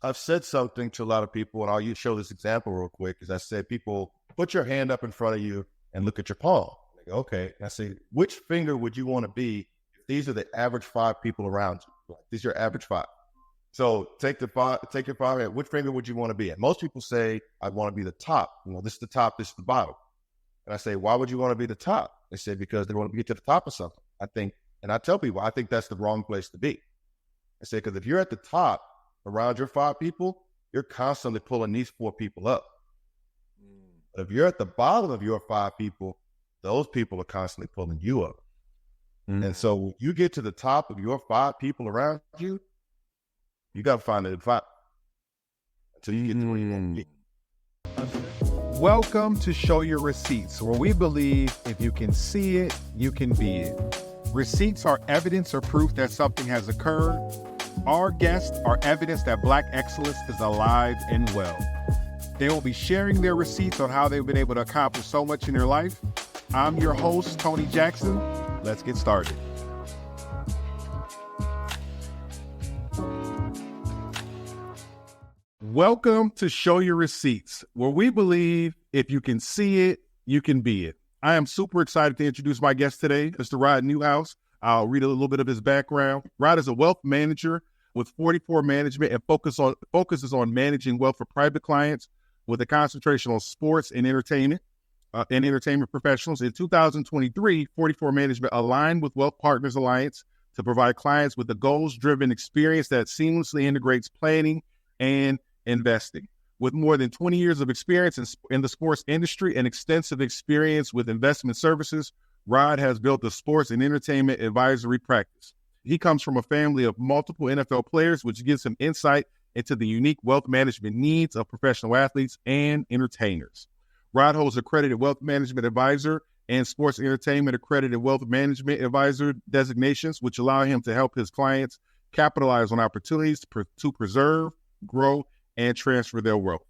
I've said something to a lot of people, and I'll show this example real quick, is I said, people, put your hand up in front of you and look at your palm. They go, okay. And I say, which finger would you want to be if these are the average 5 people around you? Like, these are your average 5. So take your 5 hand, which finger would you want to be? And most people say, I want to be the top. This is the top, this is the bottom. And I say, why would you want to be the top? They say, because they want to get to the top of something. And I tell people, I think that's the wrong place to be. I say, because if you're at the top around your 5 people, you're constantly pulling these 4 people up. But if you're at the bottom of your 5 people, those people are constantly pulling you up. And so when you get to the top of your 5 people around you, you got to find the 5 until you get to where you want to be. Welcome to Show Your Receipts, where we believe if you can see it, you can be it. Receipts are evidence or proof that something has occurred. Our guests are evidence that Black excellence is alive and well. They will be sharing their receipts on how they've been able to accomplish so much in their life. I'm your host, Tony Jackson. Let's get started. Welcome to Show Your Receipts, where we believe if you can see it, you can be it. I am super excited to introduce my guest today, Mr. Rodd Newhouse. I'll read a little bit of his background. Rodd is a wealth manager with 44 Management and focuses on managing wealth for private clients with a concentration on sports and entertainment professionals. In 2023, 44 Management aligned with Wealth Partners Alliance to provide clients with a goals-driven experience that seamlessly integrates planning and investing. With more than 20 years of experience in the sports industry and extensive experience with investment services, Rodd has built a sports and entertainment advisory practice. He comes from a family of multiple NFL players, which gives him insight into the unique wealth management needs of professional athletes and entertainers. Rodd holds Accredited Wealth Management Advisor and Sports Entertainment Accredited Wealth Management Advisor designations, which allow him to help his clients capitalize on opportunities to preserve, grow, and transfer their wealth.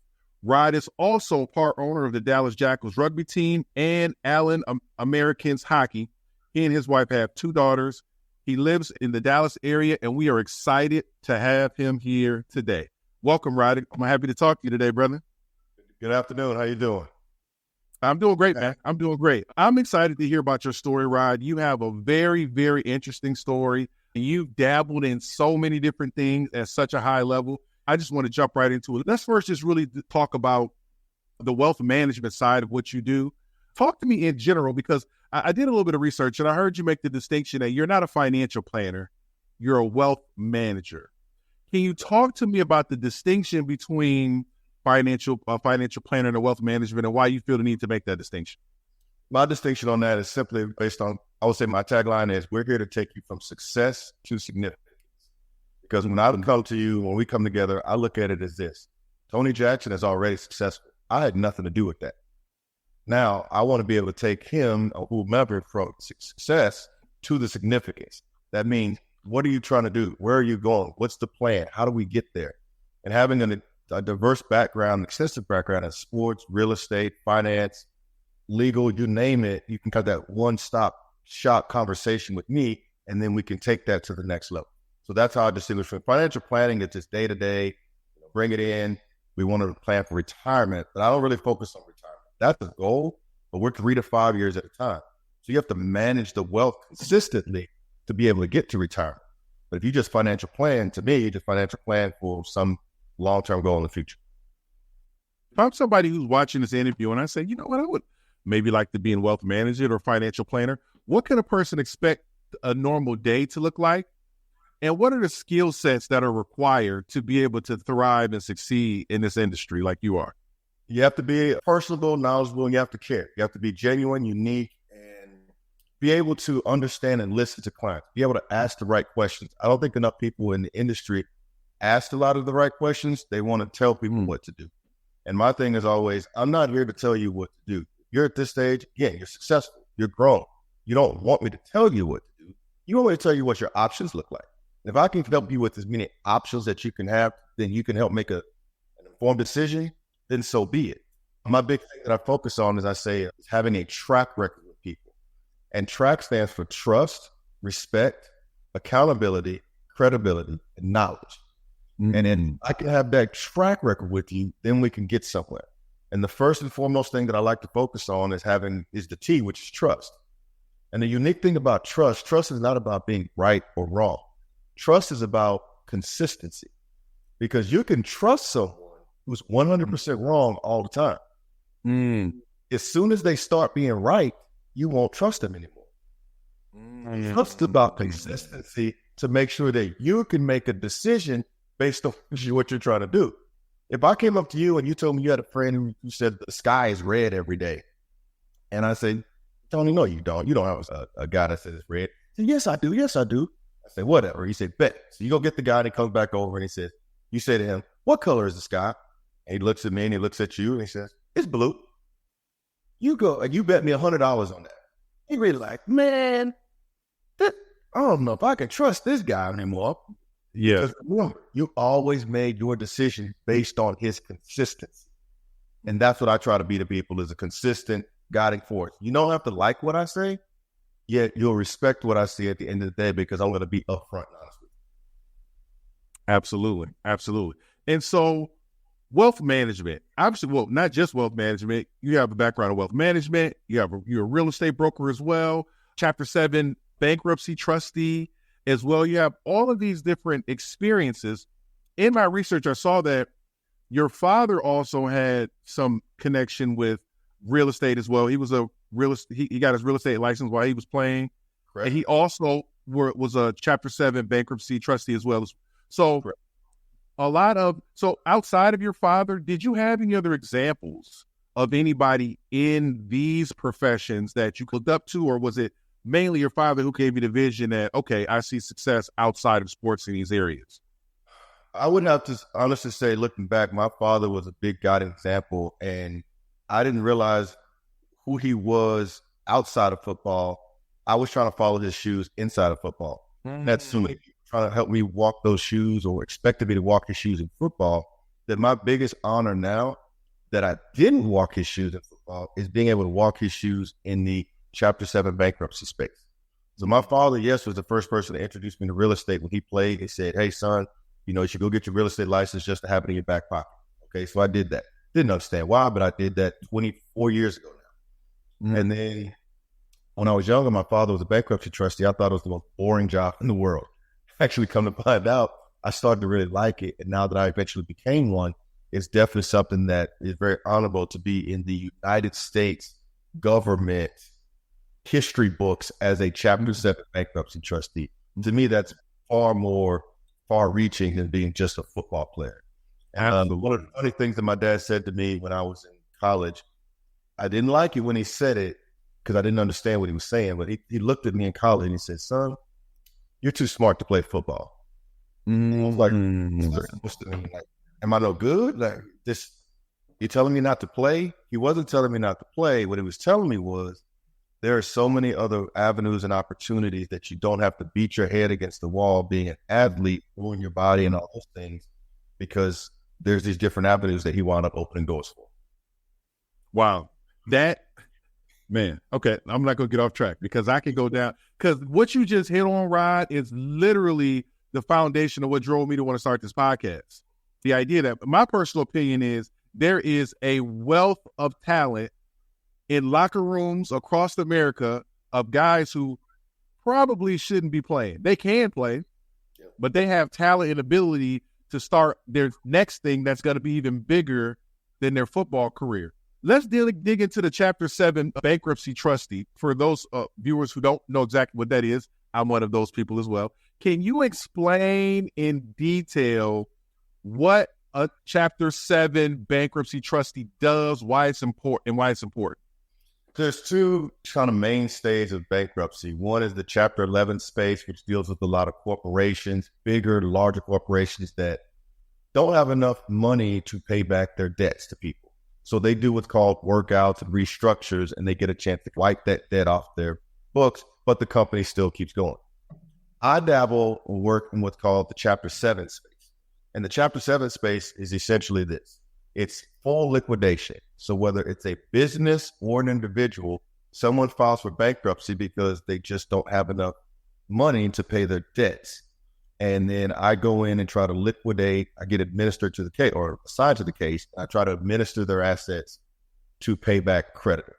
Rodd is also part owner of the Dallas Jackals rugby team and Allen Americans hockey. He and his wife have 2 daughters. He lives in the Dallas area, and we are excited to have him here today. Welcome, Rodd. I'm happy to talk to you today, brother. Good afternoon. How you doing? I'm doing great, man. I'm doing great. I'm excited to hear about your story, Rodd. You have a very, very interesting story. You've dabbled in so many different things at such a high level. I just want to jump right into it. Let's first just really talk about the wealth management side of what you do. Talk to me in general, because I did a little bit of research and I heard you make the distinction that you're not a financial planner, you're a wealth manager. Can you talk to me about the distinction between financial planner and a wealth management and why you feel the need to make that distinction? My distinction on that is simply based on, I would say my tagline is, we're here to take you from success to significance. Because when I come to you, when we come together, I look at it as this. Tony Jackson is already successful. I had nothing to do with that. Now, I want to be able to take him or whomever from success to the significance. That means, what are you trying to do? Where are you going? What's the plan? How do we get there? And having a diverse background, extensive background in sports, real estate, finance, legal, you name it, you can have that one-stop shop conversation with me, and then we can take that to the next level. So that's how I distinguish from financial planning. It's just day-to-day, bring it in. We want to plan for retirement, but I don't really focus on retirement. That's the goal, but we're 3 to 5 years at a time. So you have to manage the wealth consistently to be able to get to retirement. But if you just financial plan, to me, you just financial plan for some long-term goal in the future. If I'm somebody who's watching this interview and I say, you know what, I would maybe like to be in wealth management or financial planner, what can a person expect a normal day to look like? And what are the skill sets that are required to be able to thrive and succeed in this industry like you are? You have to be personable, knowledgeable, and you have to care. You have to be genuine, unique, and be able to understand and listen to clients, be able to ask the right questions. I don't think enough people in the industry ask a lot of the right questions. They want to tell people what to do. And my thing is always, I'm not here to tell you what to do. You're at this stage, again, you're successful, you're grown. You don't want me to tell you what to do. You want me to tell you what your options look like. If I can help you with as many options that you can have, then you can help make an informed decision, then so be it. My big thing that I focus on, as I say, is having a track record with people. And track stands for trust, respect, accountability, credibility, and knowledge. And then I can have that track record with you, then we can get somewhere. And the first and foremost thing that I like to focus on is the T, which is trust. And the unique thing about trust is not about being right or wrong. Trust is about consistency, because you can trust someone who's 100% wrong all the time. As soon as they start being right, you won't trust them anymore. Trust is about consistency to make sure that you can make a decision based on what you're trying to do. If I came up to you and you told me you had a friend who said the sky is red every day, and I said, Tony, no, you don't. You don't have a guy that says it's red. I said, yes, I do. Yes, I do. I said, whatever. He said, bet. So you go get the guy and he comes back over and he says, you say to him, what color is the sky? And he looks at me and he looks at you and he says, it's blue. You go and you bet me $100 on that. He really like, man, I don't know if I can trust this guy anymore. Yeah. Because remember, you always made your decision based on his consistency. And that's what I try to be to people, is a consistent guiding force. You don't have to like what I say, yet you'll respect what I say at the end of the day, because I'm going to be upfront and honest with you. Absolutely. Absolutely. And so wealth management, obviously, well, not just wealth management. You have a background in wealth management. You're a real estate broker as well. Chapter 7 bankruptcy trustee as well. You have all of these different experiences. In my research, I saw that your father also had some connection with real estate as well. He was he got his real estate license while he was playing. Correct. And he also was a Chapter 7 bankruptcy trustee as well. So Correct. So outside of your father, did you have any other examples of anybody in these professions that you looked up to, or was it mainly your father who gave you the vision that, okay, I see success outside of sports in these areas? I would have to honestly say, looking back, my father was a big guiding example, and I didn't realize who he was outside of football. I was trying to follow his shoes inside of football. That's so many people trying to help me walk those shoes, or expected me to walk his shoes in football, that my biggest honor now that I didn't walk his shoes in football is being able to walk his shoes in the Chapter 7 bankruptcy space. So my father, yes, was the first person to introduce me to real estate. When he played, he said, hey, son, you should go get your real estate license just to have it in your back pocket. Okay, so I did that. Didn't understand why, but I did that 24 years ago now. And then when I was younger, my father was a bankruptcy trustee. I thought it was the most boring job in the world. Actually, come to find out, I started to really like it. And now that I eventually became one, it's definitely something that is very honorable to be in the United States government history books as a Chapter 7 bankruptcy trustee. To me, that's far more far-reaching than being just a football player. One of the funny things that my dad said to me when I was in college, I didn't like it when he said it because I didn't understand what he was saying, but he looked at me in college and he said, son, you're too smart to play football. I was like, am I no good? Like, you're telling me not to play? He wasn't telling me not to play. What he was telling me was, there are so many other avenues and opportunities that you don't have to beat your head against the wall being an athlete, ruin your body and all those things, because there's these different avenues that he wound up opening doors for. Wow. Man, okay, I'm not going to get off track because I can go down. Because what you just hit on, Rodd, is literally the foundation of what drove me to want to start this podcast. The idea that, my personal opinion is, there is a wealth of talent in locker rooms across America of guys who probably shouldn't be playing. They can play, but they have talent and ability to start their next thing that's going to be even bigger than their football career. Let's dig into the Chapter 7 bankruptcy trustee. For those viewers who don't know exactly what that is, I'm one of those people as well. Can you explain in detail what a Chapter 7 bankruptcy trustee does, why it's important, and why it's important? There's two kind of mainstays of bankruptcy. One is the Chapter 11 space, which deals with a lot of corporations, bigger, larger corporations that don't have enough money to pay back their debts to people. So they do what's called workouts and restructures, and they get a chance to wipe that debt off their books, but the company still keeps going. I dabble and work in what's called the Chapter 7 space. And the Chapter 7 space is essentially this. It's full liquidation. So whether it's a business or an individual, someone files for bankruptcy because they just don't have enough money to pay their debts. And then I go in and try to liquidate. I get administered to the case or assigned to the case. I try to administer their assets to pay back creditors.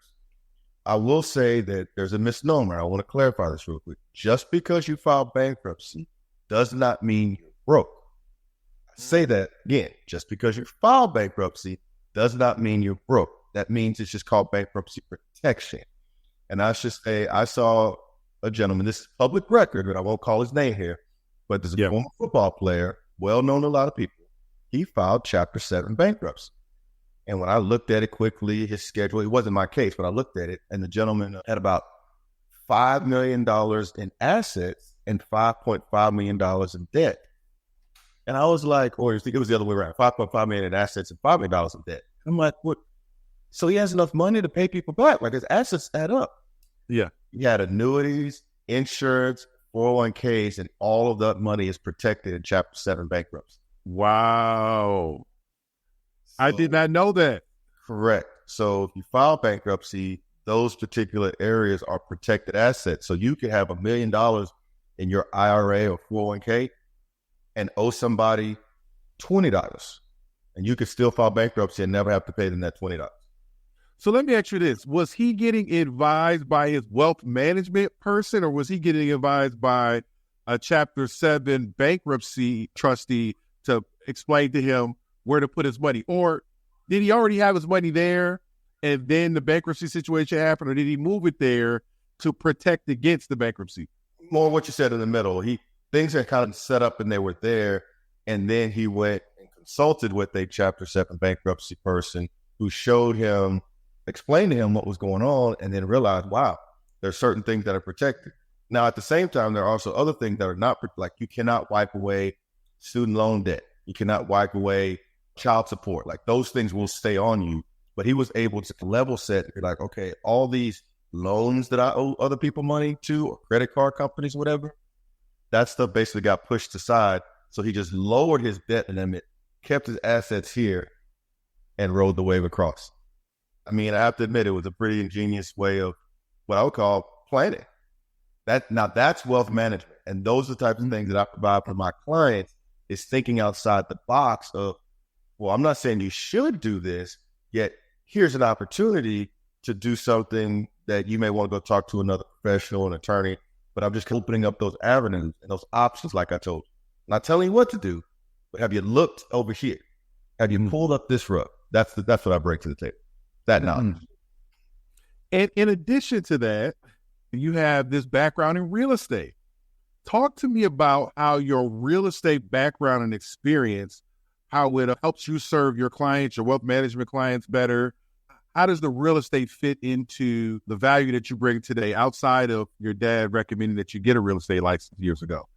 I will say that there's a misnomer. I want to clarify this real quick. Just because you file bankruptcy does not mean you're broke. I say that again. Just because you file bankruptcy does not mean you're broke. That means it's just called bankruptcy protection. And I should say, I saw a gentleman, this is public record, but I won't call his name here, but there's a former football player, well known to a lot of people. He filed Chapter 7 bankruptcy. And when I looked at it quickly, his schedule, it wasn't my case, but I looked at it, and the gentleman had about $5 million in assets and $5.5 million in debt. And I was like, or it was the other way around, $5.5 million in assets and $5 million in debt. I'm like, what? So he has enough money to pay people back. Like his assets add up. Yeah. He had annuities, insurance, 401ks, and all of that money is protected in Chapter 7 bankruptcy. Wow. I did not know that. Correct. So if you file bankruptcy, those particular areas are protected assets. So you could have $1 million in your IRA or 401k and owe somebody $20. And you could still file bankruptcy and never have to pay them that $20. So let me ask you this. Was he getting advised by his wealth management person, or was he getting advised by a Chapter 7 bankruptcy trustee to explain to him where to put his money? Or did he already have his money there and then the bankruptcy situation happened, or did he move it there to protect against the bankruptcy? More what you said in the middle. Things are kind of set up and they were there, and then he went and consulted with a Chapter 7 bankruptcy person who explained to him what was going on, and then realized, wow, there's certain things that are protected. Now, at the same time, there are also other things that are not, like you cannot wipe away student loan debt. You cannot wipe away child support. Like those things will stay on you. But he was able to level set and be like, okay, all these loans that I owe other people money to, or credit card companies, whatever, that stuff basically got pushed aside. So he just lowered his debt limit, kept his assets here, and rode the wave across. I mean, I have to admit, it was a pretty ingenious way of what I would call planning. That's wealth management. And those are the types of things that I provide for my clients, is thinking outside the box of, well, I'm not saying you should do this, yet here's an opportunity to do something that you may want to go talk to another professional, an attorney, but I'm just opening up those avenues and those options, like I told you. Not telling you what to do, but have you looked over here? Have you pulled up this rug? That's what I bring to the table. That knowledge. And in addition to that, you have this background in real estate. Talk to me about how your real estate background and experience, how it helps you serve your clients, your wealth management clients better. How does the real estate fit into the value that you bring today, outside of your dad recommending that you get a real estate license years ago?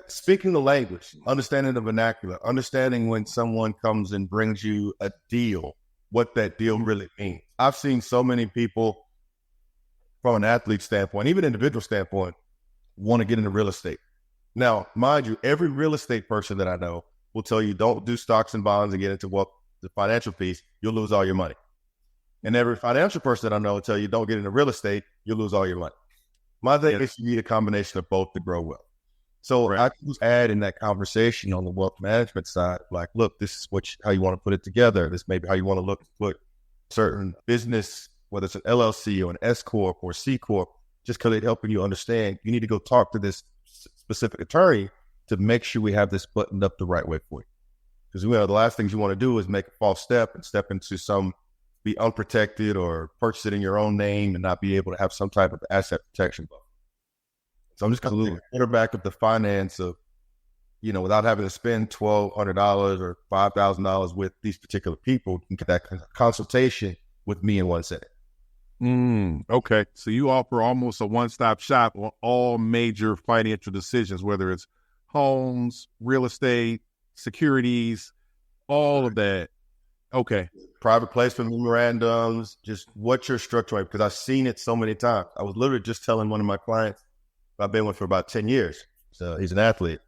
Speaking the language, understanding the vernacular, understanding when someone comes and brings you a deal, what that deal really means. I've seen so many people from an athlete standpoint, even individual standpoint, want to get into real estate. Now, mind you, every real estate person that I know will tell you, don't do stocks and bonds and get into the financial piece. You'll lose all your money. And every financial person that I know will tell you, don't get into real estate. You'll lose all your money. My thing is you need a combination of both to grow wealth. So I just add in that conversation on the wealth management side, like, look, this is how you want to put it together. This may be how you want to look to put certain business, whether it's an LLC or an S Corp or C Corp, just because it's helping you understand, you need to go talk to this specific attorney to make sure we have this buttoned up the right way for you. Because the last things you want to do is make a false step and step into be unprotected or purchase it in your own name and not be able to have some type of asset protection buffer. So I'm just going to quarterback of the finance of, without having to spend $1,200 or $5,000 with these particular people, you can get that consultation with me in one setting. Okay. So you offer almost a one-stop shop on all major financial decisions, whether it's homes, real estate, securities, all of that. Okay. Private placement memorandums, just what you're structuring, because I've seen it so many times. I was literally just telling one of my clients, I've been with for about 10 years. So he's an athlete.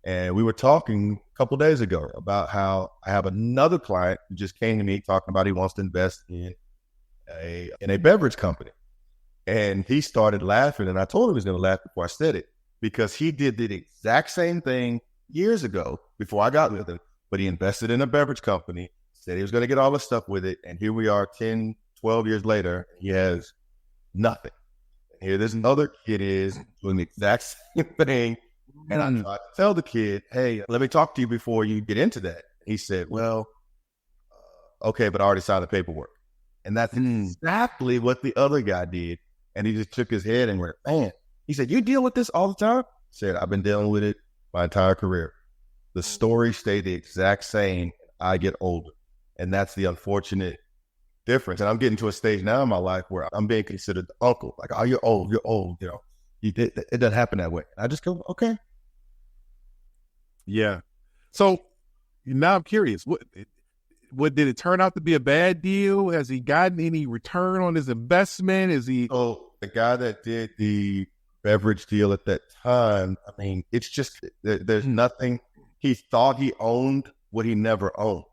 And we were talking a couple of days ago about how I have another client who just came to me talking about he wants to invest in a beverage company. And he started laughing, and I told him he was going to laugh before I said it. because he did the exact same thing years ago before I got with him, but he invested in a beverage company, said he was going to get all the stuff with it. And here we are 10, 12 years later, he has nothing. And here this other kid is doing the exact same thing. And I tried to tell the kid, hey, let me talk to you before you get into that. He said, well, okay, but I already signed the paperwork. And that's exactly what the other guy did. And he just shook his head and went, man, he said, you deal with this all the time? I said, I've been dealing with it my entire career. The story stayed the exact same. I get older. And that's the unfortunate difference. And I'm getting to a stage now in my life where I'm being considered the uncle. Like, oh, you're old. You know, it doesn't happen that way. I just go, okay. Yeah. So now I'm curious. What did it turn out to be a bad deal? Has he gotten any return on his investment? Is he? Oh, the guy that did the beverage deal at that time, I mean, it's just, there's nothing. He thought he owned what he never owned.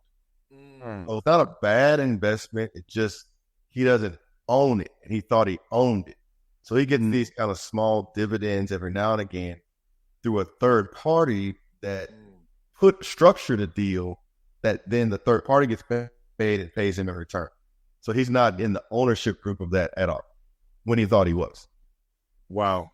So it's not a bad investment. It just, he doesn't own it. And he thought he owned it. So he gets these kind of small dividends every now and again through a third party that structured a deal that then the third party gets paid and pays him in return. So he's not in the ownership group of that at all when he thought he was. Wow.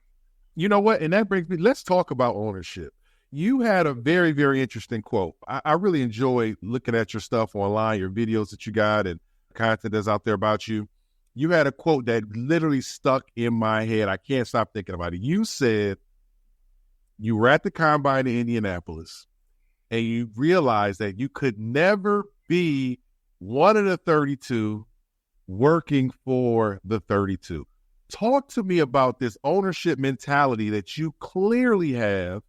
You know what? And that brings me, let's talk about ownership. You had a very, very interesting quote. I really enjoy looking at your stuff online, your videos that you got and content that's out there about you. You had a quote that literally stuck in my head. I can't stop thinking about it. You said you were at the combine in Indianapolis and you realized that you could never be one of the 32 working for the 32. Talk to me about this ownership mentality that you clearly have.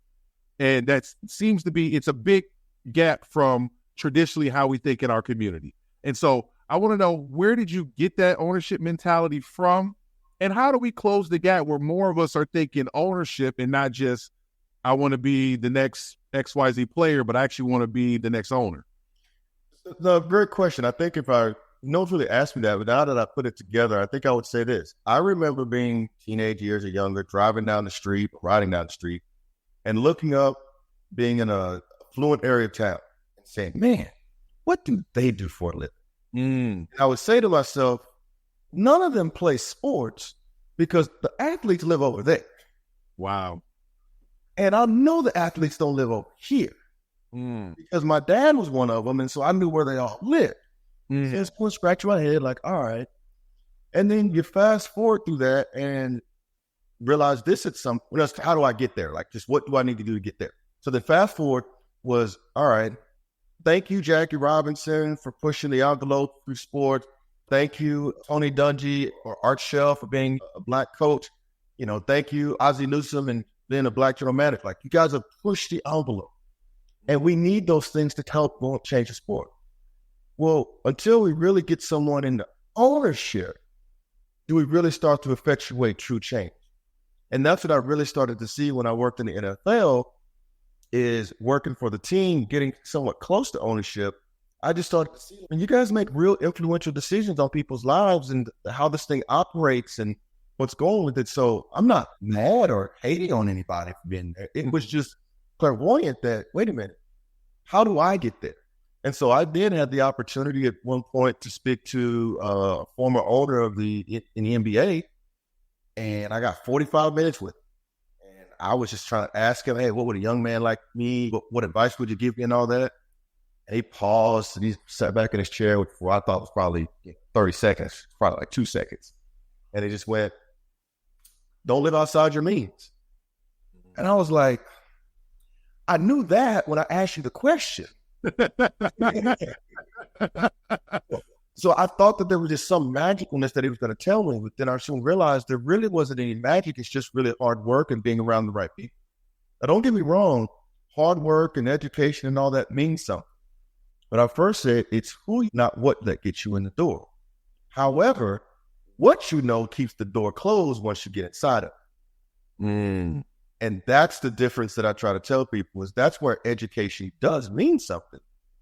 And that seems to be, it's a big gap from traditionally how we think in our community. And so I want to know, where did you get that ownership mentality from? And how do we close the gap where more of us are thinking ownership and not just, I want to be the next XYZ player, but I actually want to be the next owner? No, great question. I think if no one's really asked me that, but now that I put it together, I think I would say this. I remember being teenage years or younger, driving down the street, riding down the street, and looking up, being in a affluent area of town and saying, man, what do they do for a living? And I would say to myself, none of them play sports because the athletes live over there. Wow. And I know the athletes don't live over here because my dad was one of them. And so I knew where they all lived. Just scratch my head like, all right. And then you fast forward through that and realize this at some point, how do I get there? Like, just what do I need to do to get there? So the fast forward was, all right, thank you, Jackie Robinson, for pushing the envelope through sport. Thank you, Tony Dungy or Art Shell for being a Black coach. You know, thank you, Ozzie Newsome, and being a Black general manager. Like, you guys have pushed the envelope. And we need those things to help change the sport. Well, until we really get someone in the ownership, do we really start to effectuate true change? And that's what I really started to see when I worked in the NFL, is working for the team, getting somewhat close to ownership. I just started to see, when you guys make real influential decisions on people's lives and how this thing operates and what's going with it. So I'm not mad or hating on anybody for being there. It was just clairvoyant that, wait a minute, how do I get there? And so I did have the opportunity at one point to speak to a former owner in the NBA, and I got 45 minutes with him. And I was just trying to ask him, hey, what would a young man like me, what advice would you give me and all that? And he paused and he sat back in his chair, which I thought was probably 30 seconds, probably like 2 seconds. And he just went, don't live outside your means. And I was like, I knew that when I asked you the question. So I thought that there was just some magicalness that he was going to tell me, but then I soon realized there really wasn't any magic. It's just really hard work and being around the right people. Now, don't get me wrong, hard work and education and all that means something. But I first said it's who, not what, that gets you in the door. However, what you know keeps the door closed once you get inside of it. And that's the difference that I try to tell people, is that's where education does mean something.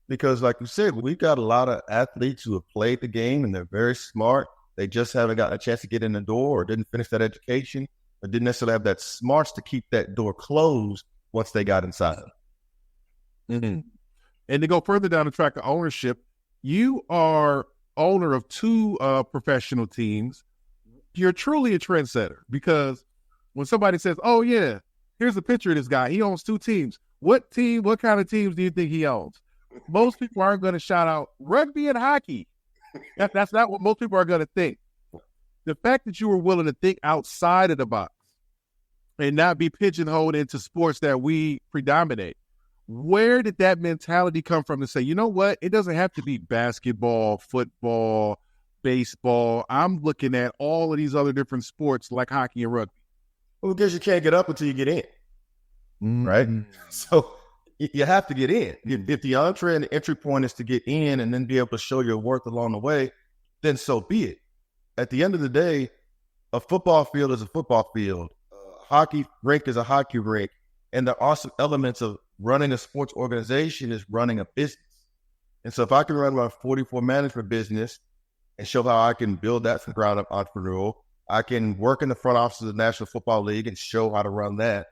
Because like you said, we've got a lot of athletes who have played the game and they're very smart. They just haven't gotten a chance to get in the door or didn't finish that education. but didn't necessarily have that smarts to keep that door closed once they got inside. Mm-hmm. And to go further down the track of ownership, you are owner of 2 professional teams. You're truly a trendsetter, because when somebody says, oh, yeah, here's a picture of this guy, he owns 2 teams. What kind of teams do you think he owns? Most people aren't going to shout out rugby and hockey. That's not what most people are going to think. The fact that you were willing to think outside of the box and not be pigeonholed into sports that we predominate, where did that mentality come from to say, you know what, it doesn't have to be basketball, football, baseball. I'm looking at all of these other different sports like hockey and rugby. Well, because you can't get up until you get in, right? So you have to get in. If the entree and the entry point is to get in and then be able to show your worth along the way, then so be it. At the end of the day, a football field is a football field. A hockey rink is a hockey rink. And there are some elements of running a sports organization is running a business. And so if I can run my 44 management business and show how I can build that from ground up entrepreneurial, I can work in the front office of the National Football League and show how to run that.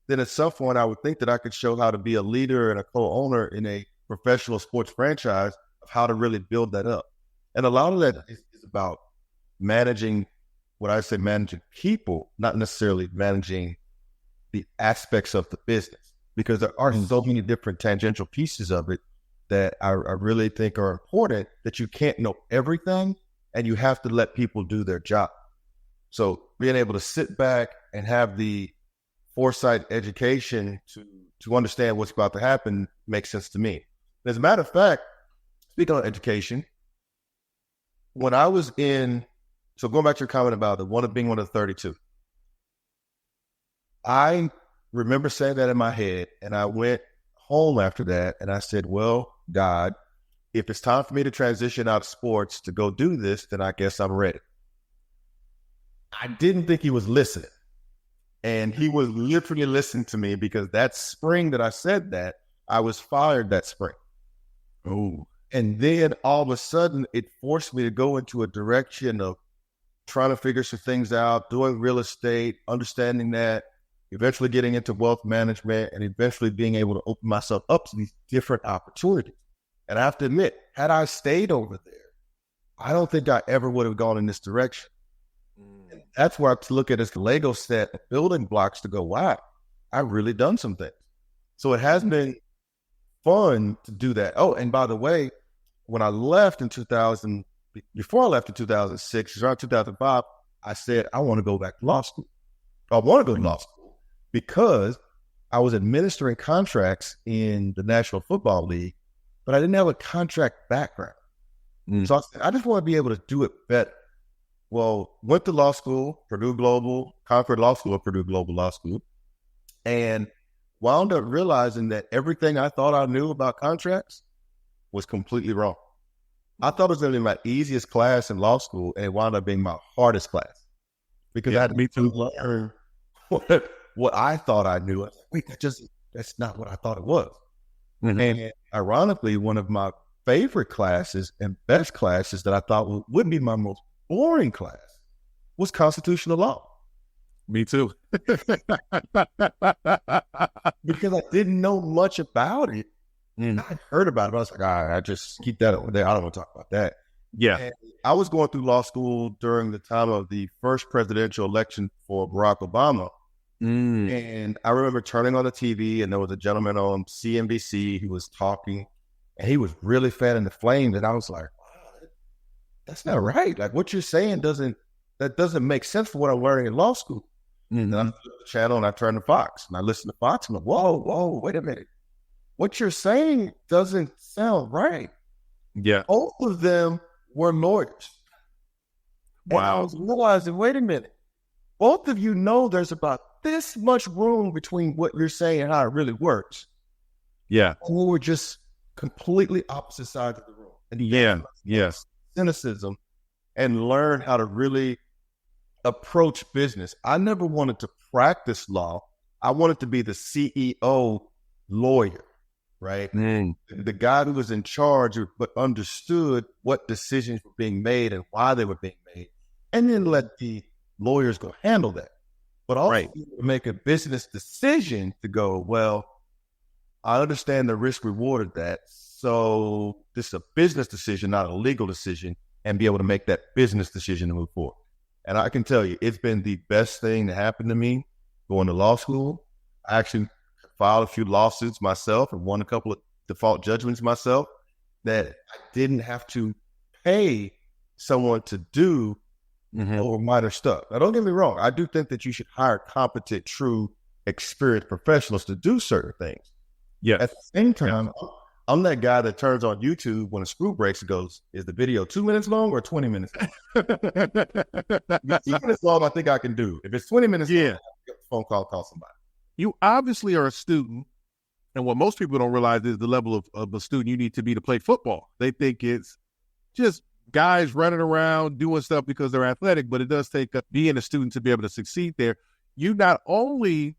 Then at some point, I would think that I could show how to be a leader and a co-owner in a professional sports franchise of how to really build that up. And a lot of that is about managing people, not necessarily managing the aspects of the business, because there are so many different tangential pieces of it that I really think are important, that you can't know everything and you have to let people do their job. So being able to sit back and have the foresight education to understand what's about to happen makes sense to me. As a matter of fact, speaking of education, when I was so going back to your comment about being one of the 32, I remember saying that in my head, and I went home after that and I said, well, God, if it's time for me to transition out of sports to go do this, then I guess I'm ready. I didn't think he was listening. And he was literally listening to me, because that spring that I said that, I was fired that spring. Oh. And then all of a sudden, it forced me to go into a direction of trying to figure some things out, doing real estate, understanding that, eventually getting into wealth management, and eventually being able to open myself up to these different opportunities. And I have to admit, had I stayed over there, I don't think I ever would have gone in this direction. And that's where I look at it as the Lego set of building blocks to go, wow, I've really done some things. So it has been fun to do that. Oh, and by the way, when I left in 2000, before I left in 2006, around 2005, I said, I want to go back to law school. I want to go to law school because I was administering contracts in the National Football League, but I didn't have a contract background. So I said, I just want to be able to do it better. Well, went to law school, Purdue Global, Concord Law School, Purdue Global Law School, and wound up realizing that everything I thought I knew about contracts was completely wrong. I thought it was going to be my easiest class in law school, and it wound up being my hardest class because I had to learn what I thought I knew. I was like, wait, that's not what I thought it was. Mm-hmm. And ironically, one of my favorite classes and best classes that I thought would be my most boring class was constitutional law. Me too. Because I didn't know much about it. And I heard about it, but I was like, all right, I just keep that over there. I don't want to talk about that. Yeah. And I was going through law school during the time of the first presidential election for Barack Obama. And I remember turning on the TV, and there was a gentleman on CNBC who was talking, and he was really fanning the flames. And I was like, wow, that's not right. Like, what you're saying doesn't make sense for what I'm learning in law school. And I flipped the channel and I turned to Fox, and I listened to Fox, and I'm like, whoa, wait a minute. What you're saying doesn't sound right. Yeah. Both of them were lawyers. Wow. And I was realizing, wait a minute. Both of you know there's about this much room between what you're saying and how it really works. Yeah. We were just completely opposite sides of the room. And yes. Cynicism, and learn how to really approach business. I never wanted to practice law. I wanted to be the CEO lawyer, right? The guy who was in charge but understood what decisions were being made and why they were being made, and then let the lawyers go handle that. but also make a business decision to go, well, I understand the risk reward of that. So this is a business decision, not a legal decision, and be able to make that business decision to move forward. And I can tell you, it's been the best thing that happened to me going to law school. I actually filed a few lawsuits myself and won a couple of default judgments myself that I didn't have to pay someone to do over minor stuff. Now, don't get me wrong. I do think that you should hire competent, true, experienced professionals to do certain things. Yeah. At the same time, I'm that guy that turns on YouTube when a screw breaks and goes, is the video 2 minutes long or 20 minutes long? 2 minutes long, I think I can do. If it's 20 minutes long, I'll get a phone call somebody. You obviously are a student, and what most people don't realize is the level of a student you need to be to play football. They think it's just guys running around doing stuff because they're athletic, but it does take being a student to be able to succeed there. You not only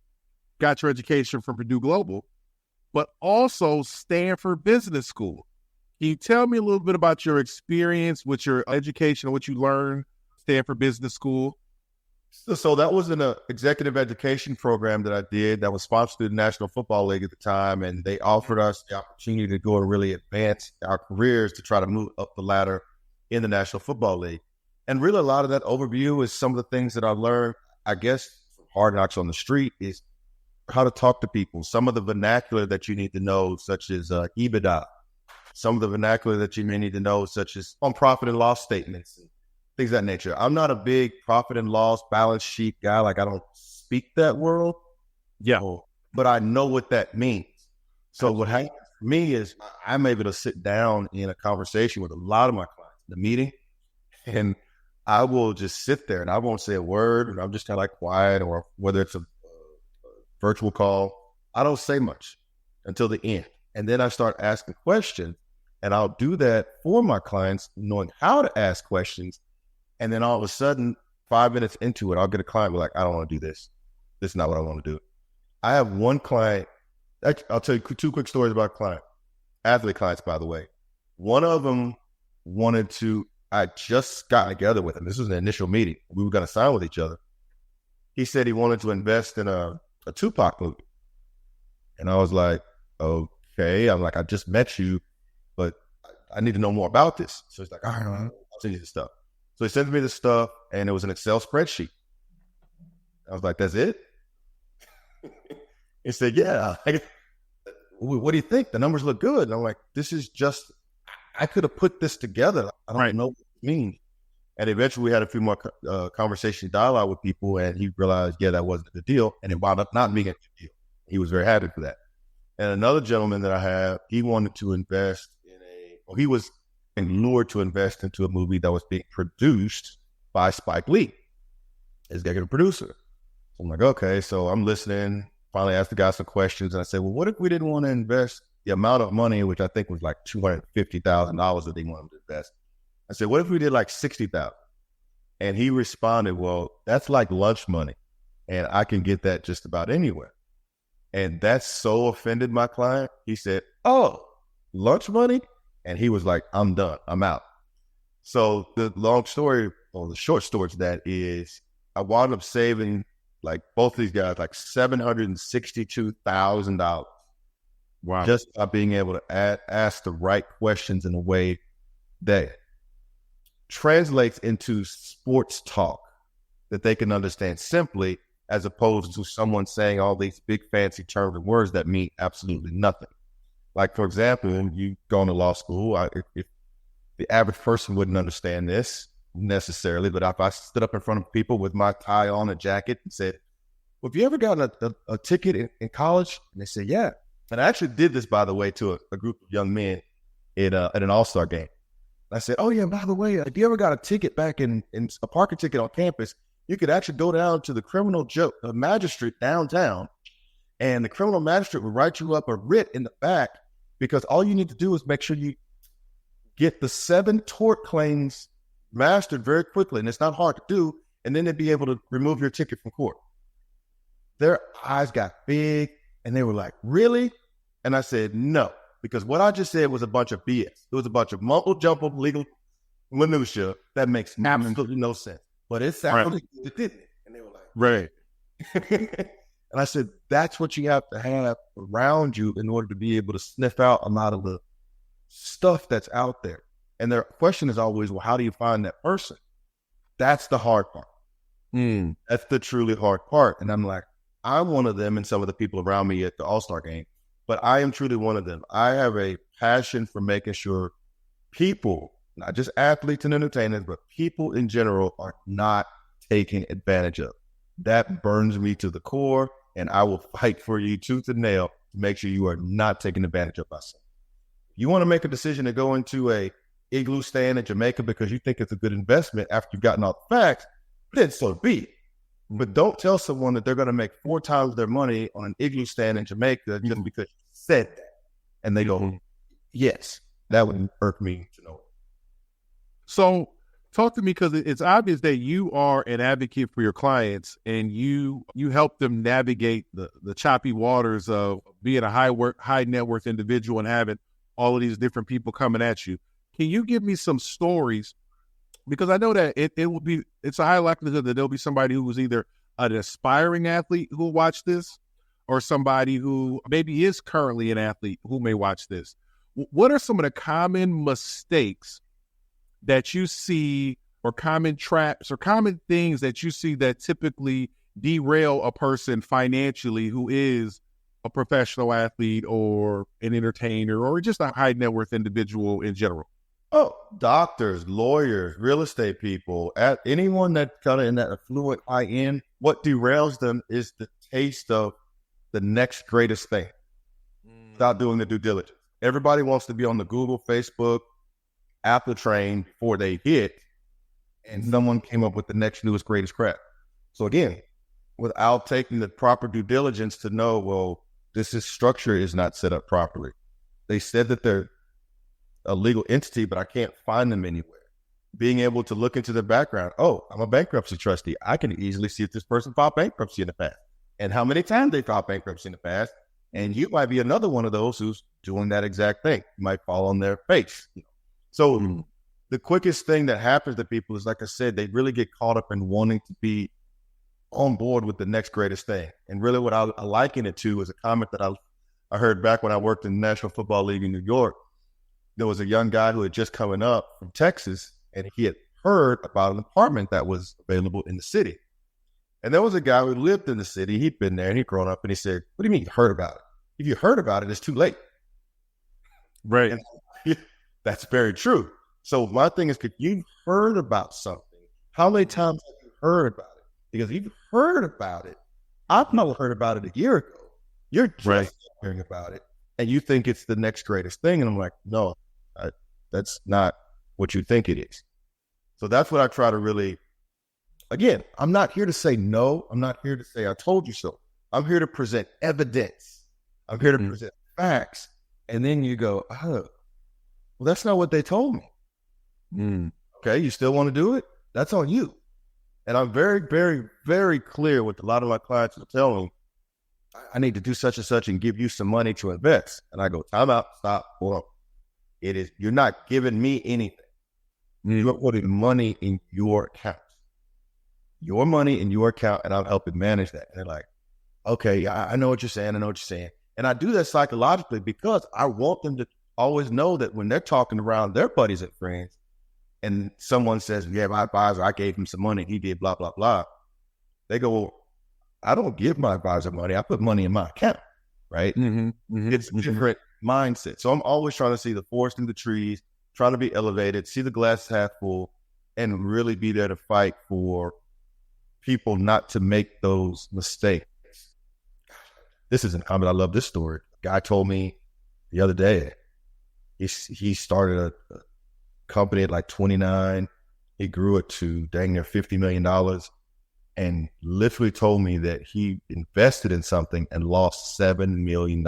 got your education from Purdue Global, but also Stanford Business School. Can you tell me a little bit about your experience with your education and what you learned at Stanford Business School? So that was an executive education program that I did that was sponsored through the National Football League at the time. And they offered us the opportunity to go and really advance our careers to try to move up the ladder in the National Football League. And really a lot of that overview is some of the things that I learned, I guess, from Hard Knocks on the Street is how to talk to people. Some of the vernacular that you need to know, such as EBITDA. Some of the vernacular that you may need to know, such as on profit and loss statements and things of that nature. I'm not a big profit and loss balance sheet guy. Like I don't speak that world. Yeah. But I know what that means. So what happens for me is I'm able to sit down in a conversation with a lot of my clients in the meeting, and I will just sit there and I won't say a word, and I'm just kind of like quiet, or whether it's a virtual call, I don't say much until the end. And then I start asking questions, and I'll do that for my clients, knowing how to ask questions. And then all of a sudden, 5 minutes into it, I'll get a client be like, I don't want to do this. This is not what I want to do. I have one client, I'll tell you 2 quick stories about a client, athlete clients, by the way. One of them I just got together with him. This was an initial meeting. We were going to sign with each other. He said he wanted to invest in a Tupac movie. And I was like, okay. I'm like, I just met you, but I need to know more about this. So he's like, all right, I'll send you the stuff. So he sent me the stuff, and it was an Excel spreadsheet. I was like, that's it? He said, yeah. What do you think? The numbers look good. And I'm like, this is just, I could have put this together. I don't know what it means. And eventually we had a few more conversation dialogue with people, and he realized, yeah, that wasn't a good deal. And it wound up not being a good deal. He was very happy for that. And another gentleman that I have, he wanted to invest he was lured to invest into a movie that was being produced by Spike Lee, executive producer. So I'm like, okay, so I'm listening, finally asked the guy some questions, and I said, well, what if we didn't want to invest the amount of money, which I think was like $250,000 that they wanted to invest. I said, what if we did like $60,000? And he responded, well, that's like lunch money, and I can get that just about anywhere. And that so offended my client. He said, oh, lunch money? And he was like, I'm done. I'm out. So the long story, or the short story to that is I wound up saving, like both of these guys, like $762,000. Wow. Just by being able to ask the right questions in a way that translates into sports talk that they can understand simply, as opposed to someone saying all these big fancy terms and words that mean absolutely nothing. Like, for example, you go to law school, if the average person wouldn't understand this necessarily, but if I stood up in front of people with my tie on, a jacket, and said, well, have you ever gotten a ticket in college? And they said, yeah. And I actually did this, by the way, to a group of young men at an all-star game. And I said, oh, yeah, by the way, if you ever got a ticket back in a parking ticket on campus, you could actually go down to the criminal magistrate downtown, and the criminal magistrate would write you up a writ in the back, because all you need to do is make sure you get the 7 tort claims mastered very quickly, and it's not hard to do, and then they'd be able to remove your ticket from court. Their eyes got big, and they were like, really? And I said, no, because what I just said was a bunch of BS. It was a bunch of mumble-jumble legal minutia that makes absolutely no sense. But it sounded good, didn't it? And they were like, right. And I said, that's what you have to have around you in order to be able to sniff out a lot of the stuff that's out there. And their question is always, well, how do you find that person? That's the hard part. That's the truly hard part. And I'm like, I'm one of them and some of the people around me at the All-Star game, but I am truly one of them. I have a passion for making sure people, not just athletes and entertainers, but people in general are not taken advantage of. That burns me to the core, and I will fight for you tooth and nail to make sure you are not taken advantage of by someone. If you want to make a decision to go into a igloo stand in Jamaica because you think it's a good investment after you've gotten all the facts, then so be it. But don't tell someone that they're going to make 4 times their money on an igloo stand in Jamaica just because you said that. And they go, yes, that would hurt me to know. So talk to me, because it's obvious that you are an advocate for your clients, and you help them navigate the choppy waters of being a high net worth individual and having all of these different people coming at you. Can you give me some stories? Because I know that it's a high likelihood that there'll be somebody who was either an aspiring athlete who will watch this, or somebody who maybe is currently an athlete who may watch this. What are some of the common mistakes that you see, or common traps, or common things that you see that typically derail a person financially who is a professional athlete or an entertainer or just a high net worth individual in general? Oh, doctors, lawyers, real estate people, anyone that's kind of in that affluent high end, what derails them is the taste of the next greatest thing without doing the due diligence. Everybody wants to be on the Google, Facebook, Apple train before they hit, and someone came up with the next newest, greatest crap. So again, without taking the proper due diligence to know, well, this structure is not set up properly. They said that they're a legal entity, but I can't find them anywhere. Being able to look into the background. Oh, I'm a bankruptcy trustee. I can easily see if this person filed bankruptcy in the past and how many times they filed bankruptcy in the past. And you might be another one of those who's doing that exact thing. You might fall on their face. So the quickest thing that happens to people is, like I said, they really get caught up in wanting to be on board with the next greatest thing. And really what I liken it to is a comment that I heard back when I worked in the National Football League in New York. There was a young guy who had just coming up from Texas, and he had heard about an apartment that was available in the city. And there was a guy who lived in the city. He'd been there and he'd grown up, and he said, what do you mean you heard about it? If you heard about it, it's too late. Right. And that's very true. So my thing is, if you've heard about something, how many times have you heard about it? Because if you've heard about it, I've not heard about it a year ago. You're just hearing about it, and you think it's the next greatest thing. And I'm like, no, that's not what you think it is. So that's what I try to really, again, I'm not here to say no. I'm not here to say I told you so. I'm here to present evidence. I'm here to present facts. And then you go, oh, well, that's not what they told me. Okay, you still want to do it? That's on you. And I'm very, very, very clear with a lot of my clients who tell them, I need to do such and such and give you some money to invest. And I go, time out, stop, hold on. You're not giving me anything. You're putting money in your account. Your money in your account, and I'm helping manage that. And they're like, okay, I know what you're saying. I know what you're saying. And I do that psychologically because I want them to always know that when they're talking around their buddies and friends, and someone says, yeah, my advisor, I gave him some money, he did blah, blah, blah. They go, well, I don't give my advisor money. I put money in my account, right? It's a different mindset. So I'm always trying to see the forest through the trees, trying to be elevated, see the glass half full, and really be there to fight for people not to make those mistakes. This isn't common. I love this story. A guy told me the other day, he started a company at like 29. He grew it to dang near $50 million. And literally told me that he invested in something and lost $7 million.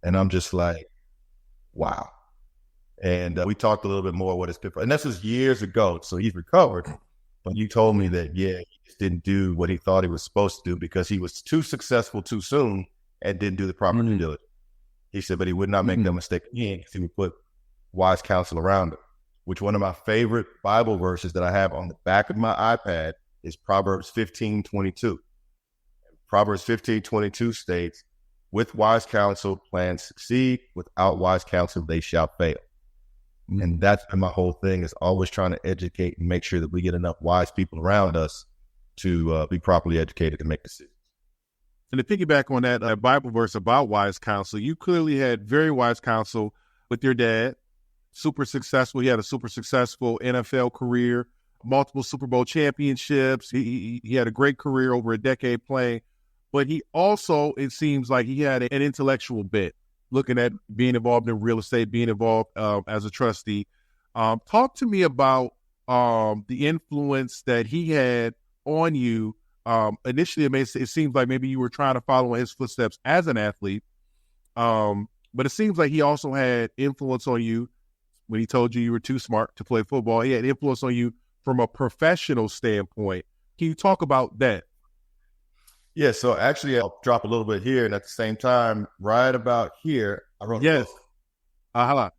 And I'm just like, wow. And we talked a little bit more what his pitfall, and this was years ago. So he's recovered. But you told me that, yeah, he just didn't do what he thought he was supposed to do because he was too successful too soon and didn't do the proper due diligence. He said, but he would not make that mistake again because he would put wise counsel around him, which one of my favorite Bible verses that I have on the back of my iPad is Proverbs 15:22. Proverbs 15:22 states, with wise counsel, plans succeed. Without wise counsel, they shall fail. And that's been my whole thing, is always trying to educate and make sure that we get enough wise people around us to be properly educated to make decisions. And to piggyback on that Bible verse about wise counsel, you clearly had very wise counsel with your dad, super successful. He had a super successful NFL career, multiple Super Bowl championships. He had a great career over a decade playing, but he also, it seems like he had an intellectual bent, looking at being involved in real estate, being involved as a trustee. Talk to me about the influence that he had on you. Initially, it seems like maybe you were trying to follow in his footsteps as an athlete, but it seems like he also had influence on you when he told you were too smart to play football. He had influence on you from a professional standpoint. Can you talk about that? Yeah, so actually I'll drop a little bit here, and at the same time, right about here, I wrote a book. I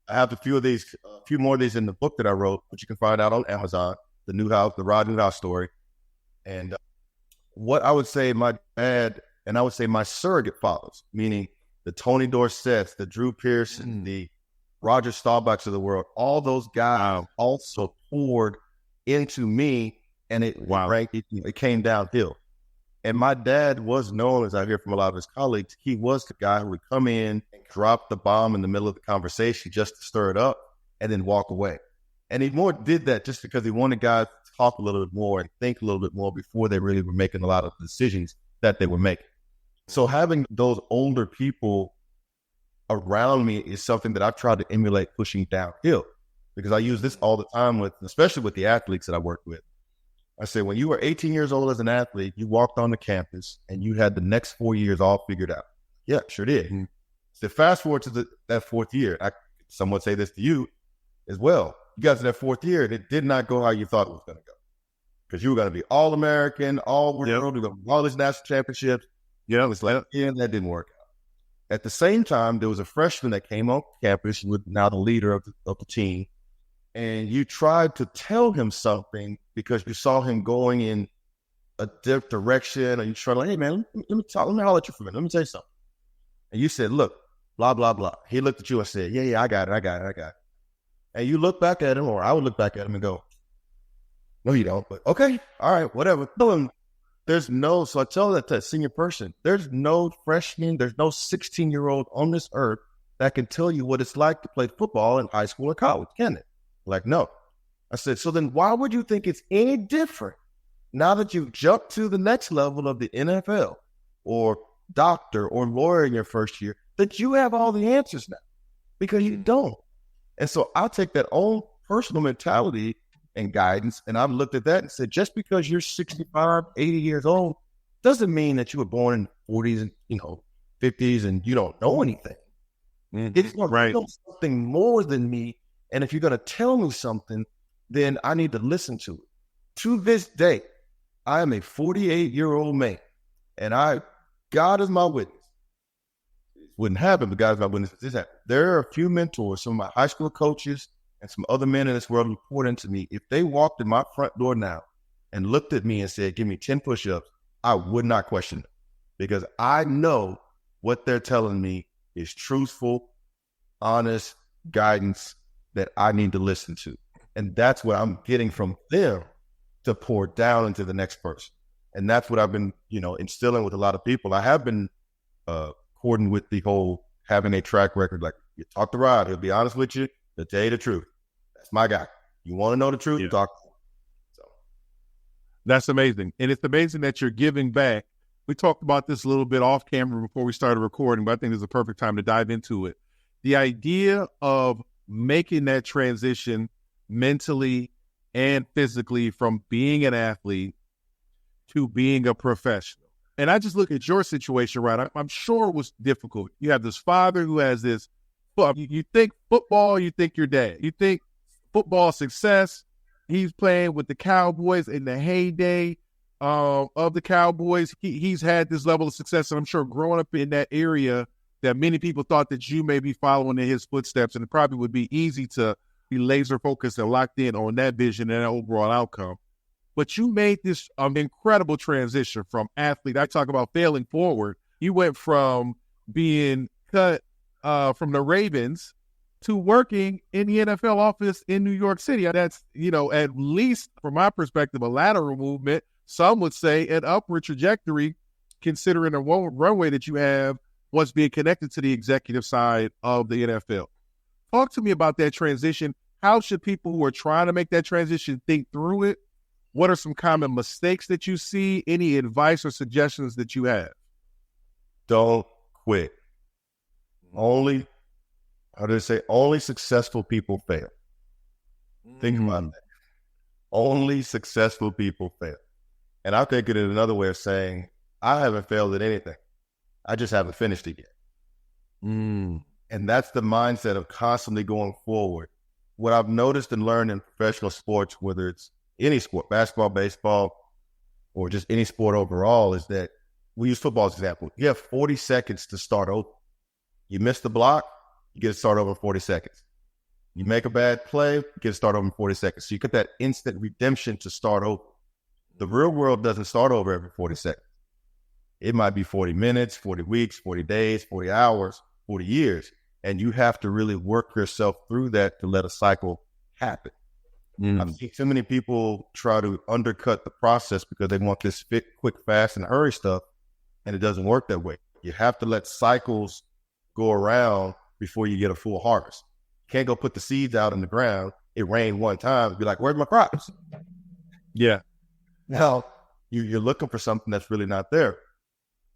have a few more of these in the book that I wrote, which you can find out on Amazon, the Rodd Newhouse story. And what I would say my dad, and I would say my surrogate fathers, meaning the Tony Dorsetts, the Drew Pearson, the Roger Staubachs of the world, all those guys also poured into me, and it came downhill. And my dad was known, as I hear from a lot of his colleagues, he was the guy who would come in and drop the bomb in the middle of the conversation just to stir it up and then walk away. And he more did that just because he wanted guys to talk a little bit more and think a little bit more before they really were making a lot of decisions that they were making. So having those older people around me is something that I've tried to emulate pushing downhill, because I use this all the time especially with the athletes that I work with. I say, when you were 18 years old as an athlete, you walked on the campus and you had the next 4 years all figured out. Yeah, sure did. Mm-hmm. So fast forward to that fourth year. Some would say this to you as well. You got to that fourth year, and it did not go how you thought it was going to go, because you were going to be All-American, All-World, you're going to win all these national championships. It's like, that didn't work out. At the same time, there was a freshman that came on campus, with now the leader of the team, and you tried to tell him something because you saw him going in a different direction, and you tried to, hey man, let me holler at you for a minute. Let me tell you something. And you said, look, blah, blah, blah. He looked at you and said, yeah, I got it. And you look back at him, or I would look back at him and go, no, you don't. But okay, all right, whatever. So I tell that to a senior person, there's no freshman, there's no 16-year-old on this earth that can tell you what it's like to play football in high school or college, can it? Like, no. I said, so then why would you think it's any different now that you've jumped to the next level of the NFL or doctor or lawyer in your first year, that you have all the answers now? Because you don't. And so I'll take that own personal mentality and guidance, and I've looked at that and said, just because you're 65, 80 years old doesn't mean that you were born in 40s and 50s and you don't know anything. Mm-hmm. It's going to know something more than me. And if you're going to tell me something, then I need to listen to it. To this day, I am a 48-year-old man, and God is my witness. It wouldn't happen, but God is my witness. This happened. There are a few mentors, some of my high school coaches, and some other men in this world who poured into me. If they walked in my front door now and looked at me and said, give me 10 push-ups, I would not question them, because I know what they're telling me is truthful, honest guidance that I need to listen to. And that's what I'm getting from them to pour down into the next person. And that's what I've been, instilling with a lot of people. I have been according with the whole having a track record. Like, you talk to Rodd, he'll be honest with you, he'll tell you the truth. That's my guy. You want to know the truth? Talk to him. So that's amazing. And it's amazing that you're giving back. We talked about this a little bit off camera before we started recording, but I think this is a perfect time to dive into it. The idea of making that transition mentally and physically from being an athlete to being a professional. And I just look at your situation, right? I'm sure it was difficult. You have this father who has this, you think football, you think your dad. You think football success. He's playing with the Cowboys in the heyday of the Cowboys. He's had this level of success, and I'm sure growing up in that area that many people thought that you may be following in his footsteps, and it probably would be easy to be laser focused and locked in on that vision and that overall outcome. But you made this incredible transition from athlete. I talk about failing forward. You went from being cut from the Ravens to working in the NFL office in New York City. That's, at least from my perspective, a lateral movement. Some would say an upward trajectory, considering the runway that you have once being connected to the executive side of the NFL. Talk to me about that transition. How should people who are trying to make that transition think through it? What are some common mistakes that you see? Any advice or suggestions that you have? Don't quit. Only successful people fail. Think about that. Only successful people fail. And I think it is another way of saying, I haven't failed at anything. I just haven't finished it yet. And that's the mindset of constantly going forward. What I've noticed and learned in professional sports, whether it's any sport, basketball, baseball, or just any sport overall, is that we use football as an example. You have 40 seconds to start over. You miss the block, you get to start over in 40 seconds. You make a bad play, you get to start over in 40 seconds. So you get that instant redemption to start over. The real world doesn't start over every 40 seconds. It might be 40 minutes, 40 weeks, 40 days, 40 hours, 40 years. And you have to really work yourself through that to let a cycle happen. I've seen too many people try to undercut the process because they want this quick, fast, and hurry stuff, and it doesn't work that way. You have to let cycles go around before you get a full harvest. You can't go put the seeds out in the ground. It rained one time and be like, where's my crops? Yeah. Now, you're looking for something that's really not there.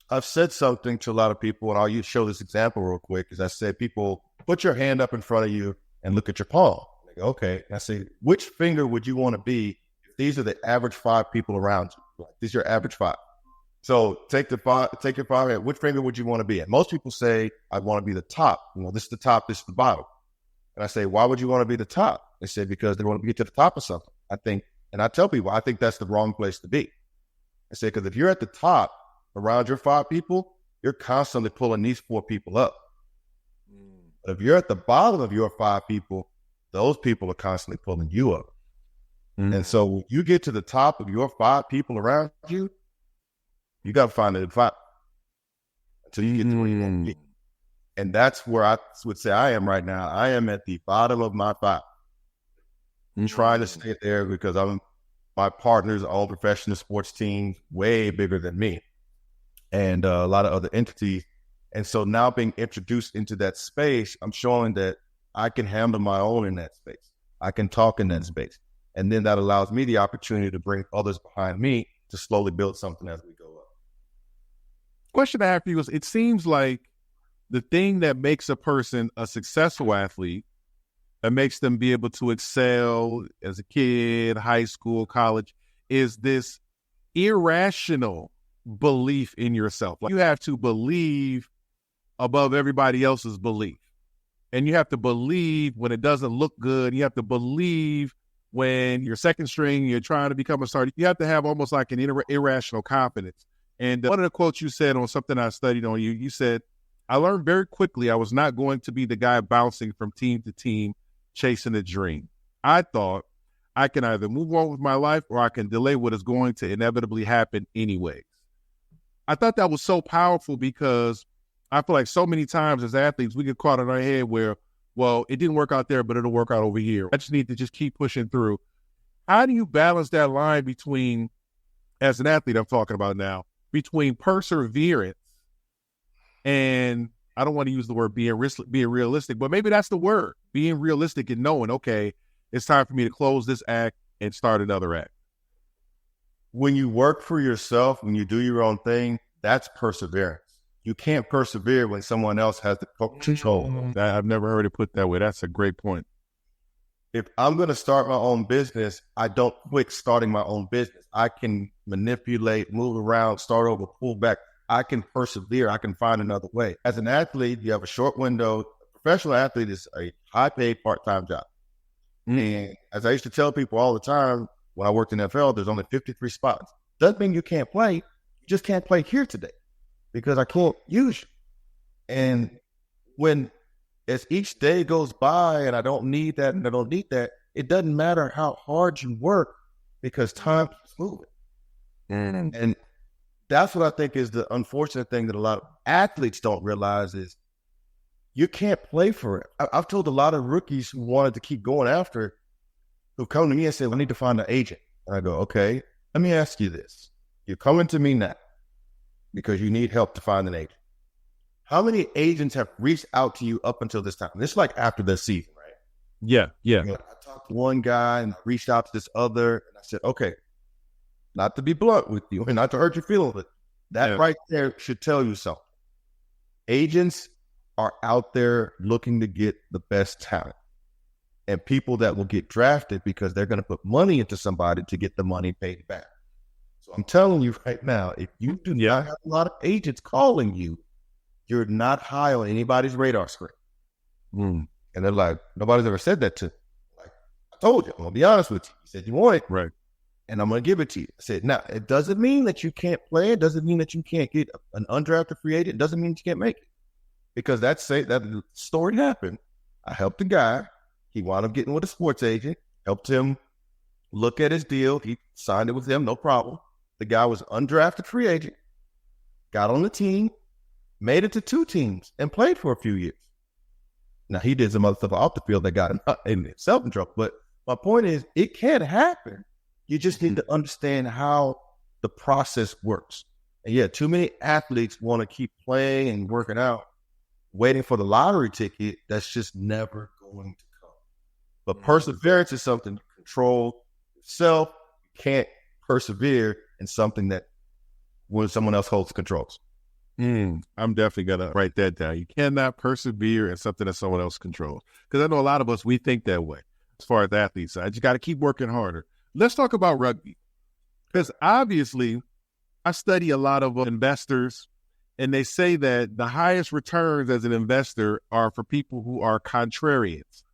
I've said something to a lot of people, and I'll show this example real quick, is I said, people, put your hand up in front of you and look at your palm. They go, okay. And I say, which finger would you want to be if these are the average 5 people around you? Like, these are your average 5. So take your 5 hand. Which finger would you want to be at? Most people say, I want to be the top. This is the top, this is the bottom. And I say, why would you want to be the top? They say, because they want to get to the top of something. And I tell people, I think that's the wrong place to be. I say, because if you're at the top around your 5 people, you're constantly pulling these 4 people up. But if you're at the bottom of your 5 people, those people are constantly pulling you up. And so when you get to the top of your 5 people around you, you got to find it 5 until you get to where you want to be. And that's where I would say I am right now. I am at the bottom of my 5. I'm trying to stay there because my partners own professional sports teams way bigger than me, and a lot of other entities. And so now being introduced into that space, I'm showing that I can handle my own in that space. I can talk in that space. And then that allows me the opportunity to bring others behind me to slowly build something as we go up. Question I have for you is, it seems like the thing that makes a person a successful athlete, that makes them be able to excel as a kid, high school, college, is this irrational belief in yourself. Like, you have to believe above everybody else's belief. And you have to believe when it doesn't look good. You have to believe when you're second string, you're trying to become a starter. You have to have almost like an irrational confidence. And one of the quotes you said on something I studied on you, you said, I learned very quickly I was not going to be the guy bouncing from team to team, chasing a dream. I thought I can either move on with my life or I can delay what is going to inevitably happen anyways. I thought that was so powerful because I feel like so many times as athletes, we get caught in our head where, well, it didn't work out there, but it'll work out over here. I just need to just keep pushing through. How do you balance that line between, as an athlete I'm talking about now, between perseverance and, I don't want to use the word being realistic, but maybe that's the word, being realistic and knowing, okay, it's time for me to close this act and start another act. When you work for yourself, when you do your own thing, that's perseverance. You can't persevere when someone else has the control. I've never heard it put that way. That's a great point. If I'm going to start my own business, I don't quit starting my own business. I can manipulate, move around, start over, pull back. I can persevere. I can find another way. As an athlete, you have a short window. A professional athlete is a high-paid part-time job. And as I used to tell people all the time, when I worked in NFL, there's only 53 spots. Doesn't mean you can't play. You just can't play here today because I can't use you. And as each day goes by and I don't need that and I don't need that, it doesn't matter how hard you work because time keeps moving. And that's what I think is the unfortunate thing that a lot of athletes don't realize is you can't play for it. I've told a lot of rookies who wanted to keep going after it, who come to me and say, I need to find an agent. And I go, okay, let me ask you this. You're coming to me now because you need help to find an agent. How many agents have reached out to you up until this time? This is like after the season, right? Yeah. You know, I talked to one guy and I reached out to this other, and I said, okay, not to be blunt with you and not to hurt your feelings, but that right there should tell you something. Agents are out there looking to get the best talent and people that will get drafted because they're going to put money into somebody to get the money paid back. So I'm telling you right now, if you do not have a lot of agents calling you, you're not high on anybody's radar screen. And they're like, nobody's ever said that to me. Like, I told you, I'm going to be honest with you. You said you want it. Right. And I'm going to give it to you. I said, now, it doesn't mean that you can't play. It doesn't mean that you can't get an undrafted free agent. It doesn't mean you can't make it. Because that story happened. I helped the guy. He wound up getting with a sports agent, helped him look at his deal. He signed it with him, no problem. The guy was undrafted free agent, got on the team, made it to 2 teams, and played for a few years. Now, he did some other stuff off the field that got him in himself in trouble. But my point is, it can happen. You just need to understand how the process works. And yeah, too many athletes want to keep playing and working out, waiting for the lottery ticket. That's just never going to come. But perseverance is something you control yourself. You can't persevere in something that when someone else holds controls. I'm definitely going to write that down. You cannot persevere in something that someone else controls. Because I know a lot of us, we think that way as far as athletes. I just got to keep working harder. Let's talk about rugby. Because obviously, I study a lot of investors, and they say that the highest returns as an investor are for people who are contrarians.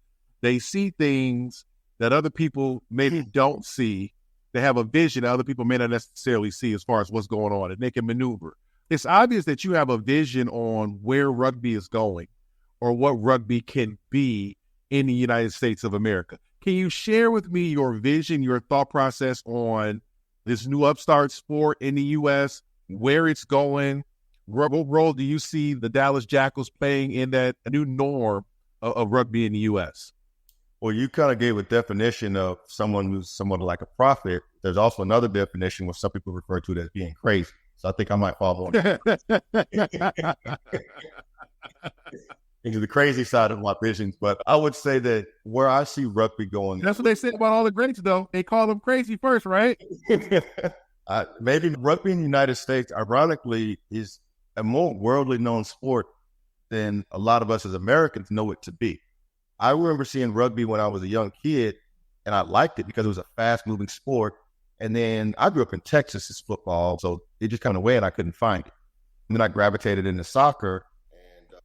They see things that other people maybe don't see. They have a vision that other people may not necessarily see as far as what's going on, and they can maneuver. It's obvious that you have a vision on where rugby is going or what rugby can be in the United States of America. Can you share with me your vision, your thought process on this new upstart sport in the U.S., where it's going? What role do you see the Dallas Jackals playing in that new norm of rugby in the U.S.? Well, you kind of gave a definition of someone who's somewhat like a prophet. There's also another definition where some people refer to it as being crazy. So I think I might fall on into the crazy side of my visions. But I would say that where I see rugby going. That's what they say about all the greats, though. They call them crazy first, right? Maybe rugby in the United States, ironically, is a more worldly known sport than a lot of us as Americans know it to be. I remember seeing rugby when I was a young kid, and I liked it because it was a fast-moving sport. And then I grew up in Texas, it's football, so it just kind of went, and I couldn't find it. And then I gravitated into soccer and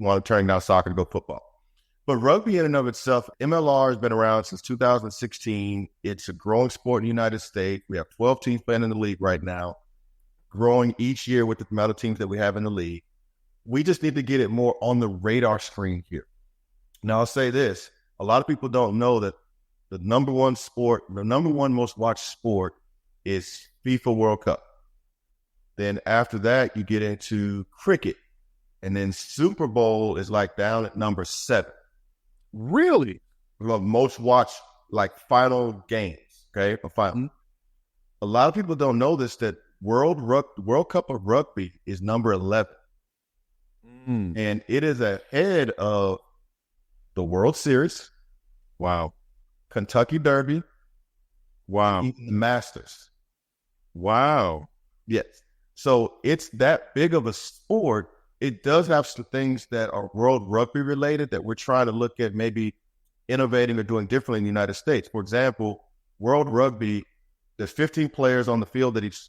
wanted to turn down soccer to go football. But rugby in and of itself, MLR has been around since 2016. It's a growing sport in the United States. We have 12 teams playing in the league right now, growing each year with the amount of teams that we have in the league. We just need to get it more on the radar screen here. Now, I'll say this. A lot of people don't know that the number one most watched sport is FIFA World Cup. Then after that, you get into cricket. And then Super Bowl is like down at number 7. Really? Most watched like final games, okay? A lot of people don't know this, that World Cup of Rugby is number 11. And it is ahead of the World Series. Wow. Kentucky Derby. Wow. Even the Masters. Wow. Yes. So it's that big of a sport. It does have some things that are world rugby related that we're trying to look at maybe innovating or doing differently in the United States. For example, world rugby, there's 15 players on the field at each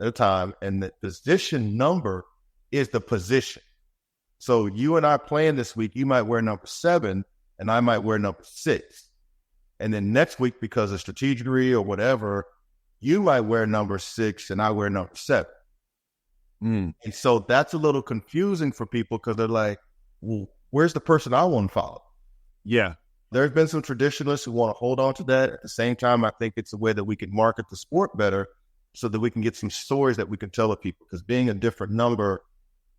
at a time, and the position number is the position. So you and I playing this week, you might wear number 7, and I might wear number 6. And then next week, because of strategery or whatever, you might wear number 6 and I wear number 7. And so that's a little confusing for people because they're like, well, where's the person I want to follow? Yeah. There's been some traditionalists who want to hold on to that. At the same time, I think it's a way that we can market the sport better so that we can get some stories that we can tell to people, because being a different number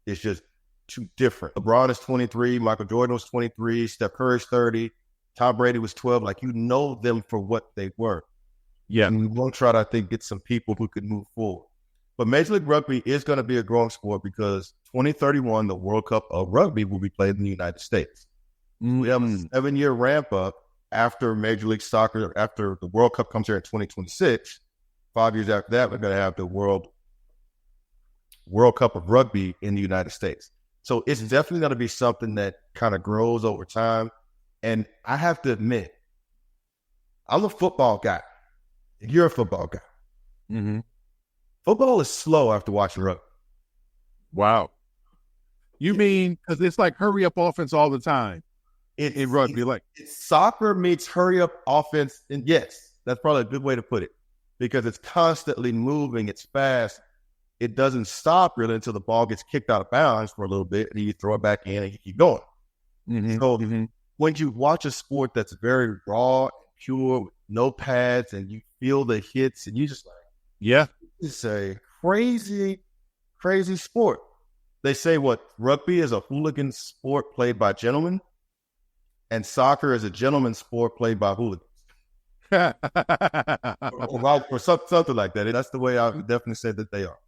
is just too different. LeBron is 23, Michael Jordan was 23, Steph Curry's 30, Tom Brady was 12. Like, you know them for what they were. Yeah. And we won't try to, I think, get some people who could move forward. But Major League Rugby is going to be a growing sport because 2031, the World Cup of Rugby will be played in the United States. We have a 7-year ramp up after Major League Soccer, after the World Cup comes here in 2026. 5 years after that, we're going to have the World Cup of Rugby in the United States. So it's definitely going to be something that kind of grows over time. And I have to admit, I'm a football guy. You're a football guy. Mm-hmm. Football is slow after watching rugby. Wow. You mean because it's like hurry up offense all the time in rugby? It's soccer meets hurry up offense. And yes, that's probably a good way to put it, because it's constantly moving. It's fast. It doesn't stop really until the ball gets kicked out of bounds for a little bit, and you throw it back in and you keep going. Mm-hmm. So when you watch a sport that's very raw and pure, with no pads, and you feel the hits, and you just like, yeah, it's a crazy, crazy sport. They say rugby is a hooligan sport played by gentlemen, and soccer is a gentleman's sport played by hooligans. or something like that. That's the way I would definitely say that they are.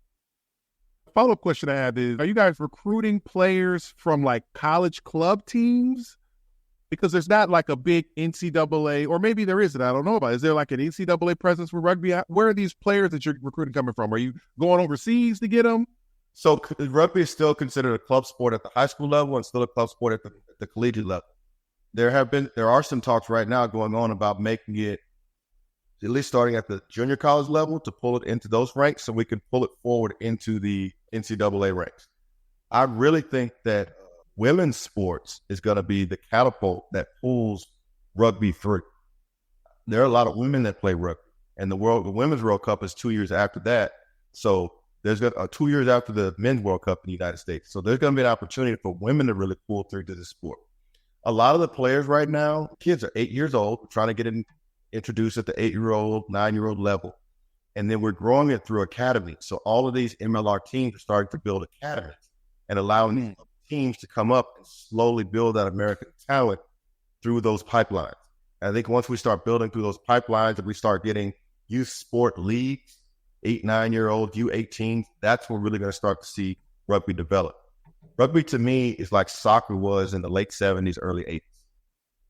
Follow-up question I have is, are you guys recruiting players from like college club teams? Because there's not like a big NCAA, or maybe there isn't, I don't know about it. Is there like an NCAA presence for rugby? Where are these players that you're recruiting coming from? Are you going overseas to get them? So rugby is still considered a club sport at the high school level and still a club sport at the collegiate level. There are some talks right now going on about making it, at least starting at the junior college level, to pull it into those ranks so we can pull it forward into the NCAA ranks. I really think that women's sports is going to be the catapult that pulls rugby through. There are a lot of women that play rugby, and the Women's World Cup is 2 years after that. So there's 2 years after the Men's World Cup in the United States. So there's going to be an opportunity for women to really pull through to this sport. A lot of the players right now, kids are 8 years old. We're trying to get introduced at the 8-year-old, 9-year-old level. And then we're growing it through academies. So all of these MLR teams are starting to build academies and allowing teams to come up and slowly build that American talent through those pipelines. And I think once we start building through those pipelines and we start getting youth sport leagues, 8, 9-year-old, U18, that's when we're really going to start to see rugby develop. Rugby to me is like soccer was in the late 70s, early